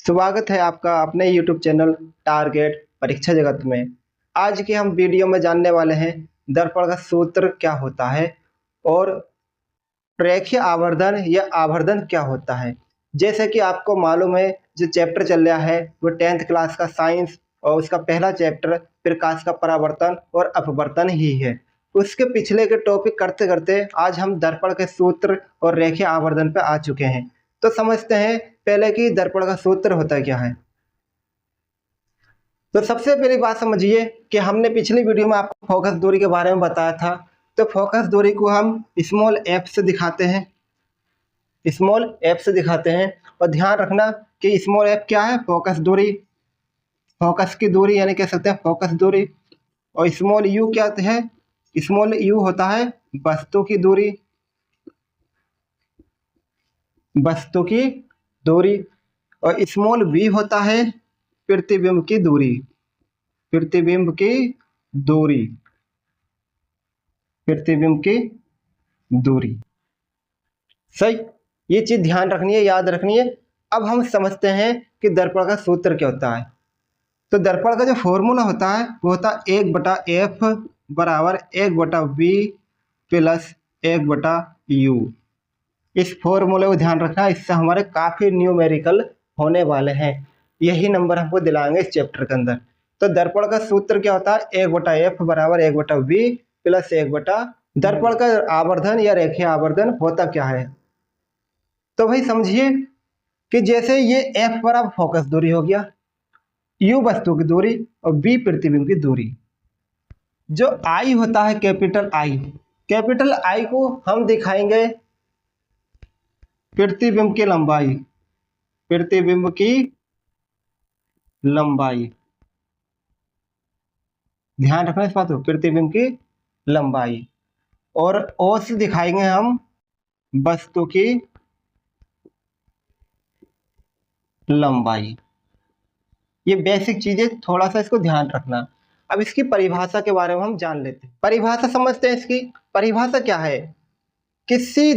स्वागत है आपका अपने YouTube चैनल टारगेट परीक्षा जगत में। आज के हम वीडियो में जानने वाले हैं दर्पण का सूत्र क्या होता है और रेखीय आवर्धन या आवर्धन क्या होता है। जैसे कि आपको मालूम है जो चैप्टर चल रहा है वो 10th क्लास का साइंस और उसका पहला चैप्टर प्रकाश का परावर्तन और अपवर्तन ही है। उसके पिछले के टॉपिक करते करते आज हम दर्पण के सूत्र और रेखीय आवर्धन पे आ चुके हैं। तो समझते हैं पहले कि दर्पण का सूत्र होता क्या है। तो सबसे पहली बात समझिए कि हमने पिछली वीडियो में आपको फोकस दूरी के बारे में बताया था। तो फोकस दूरी को हम स्मॉल एफ से दिखाते हैं, स्मॉल एफ से दिखाते हैं। और ध्यान रखना कि स्मॉल एफ क्या है, फोकस दूरी, फोकस की दूरी यानी कह सकते हैं फोकस दूरी। और स्मॉल यू क्या है, स्मॉल यू होता है वस्तु की दूरी, वस्तु की दूरी। और स्मॉल वी होता है प्रतिबिंब की दूरी, प्रतिबिंब की दूरी, प्रतिबिंब की दूरी। सही, ये चीज ध्यान रखनी है, याद रखनी है। अब हम समझते हैं कि दर्पण का सूत्र क्या होता है। तो दर्पण का जो फॉर्मूला होता है वो होता है 1/f बराबर 1/v प्लस 1/u। इस फॉर्मूले को ध्यान रखना, इससे हमारे काफी न्यूमेरिकल होने वाले हैं। यही नंबर हमको दिलाएंगे इस चैप्टर के अंदर। तो दर्पण का सूत्र क्या होता है, 1/f बराबर 1/v प्लस 1/। दर्पण का आवर्धन या रेखीय आवर्धन होता क्या है। तो भाई समझिए कि जैसे ये f बराबर फोकस दूरी हो गया, u वस्तु की दूरी और v प्रतिबिंब की दूरी। जो I होता है कैपिटल I, कैपिटल I को हम दिखाएंगे प्रतिबिंब की लंबाई, प्रतिबिंब की लंबाई। ध्यान रखना इस बात को, प्रतिबिंब की लंबाई। और O से दिखाएंगे हम वस्तु की लंबाई। ये बेसिक चीजें, थोड़ा सा इसको ध्यान रखना। अब इसकी परिभाषा के बारे में हम जान लेते हैं। परिभाषा समझते हैं। इसकी परिभाषा क्या है, किसी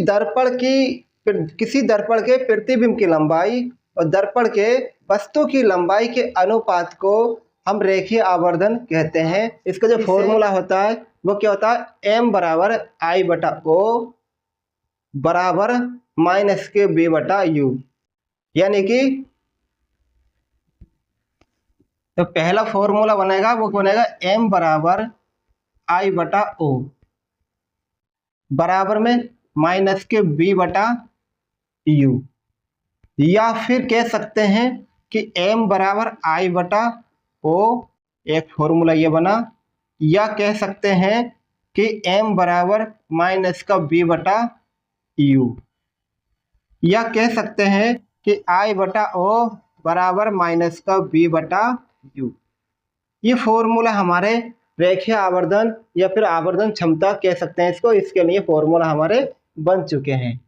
दर्पण के प्रतिबिंब की लंबाई और दर्पण के वस्तु की लंबाई के अनुपात को हम रेखीय आवर्धन कहते हैं। इसका जो फॉर्मूला होता है वो क्या होता है, m बराबर I/O बराबर -v/u। यानी कि तो पहला फॉर्मूला बनेगा वो बनेगा m बराबर I/O बराबर में -v/u। या फिर कह सकते हैं कि m बराबर I/O, एक फॉर्मूला ये बना। या कह सकते हैं कि m बराबर -v/u। या कह सकते हैं कि I/O बराबर -v/u। ये फॉर्मूला हमारे रेखीय आवर्धन या फिर आवर्धन क्षमता कह सकते हैं इसको, इसके लिए फॉर्मूला हमारे बन चुके हैं।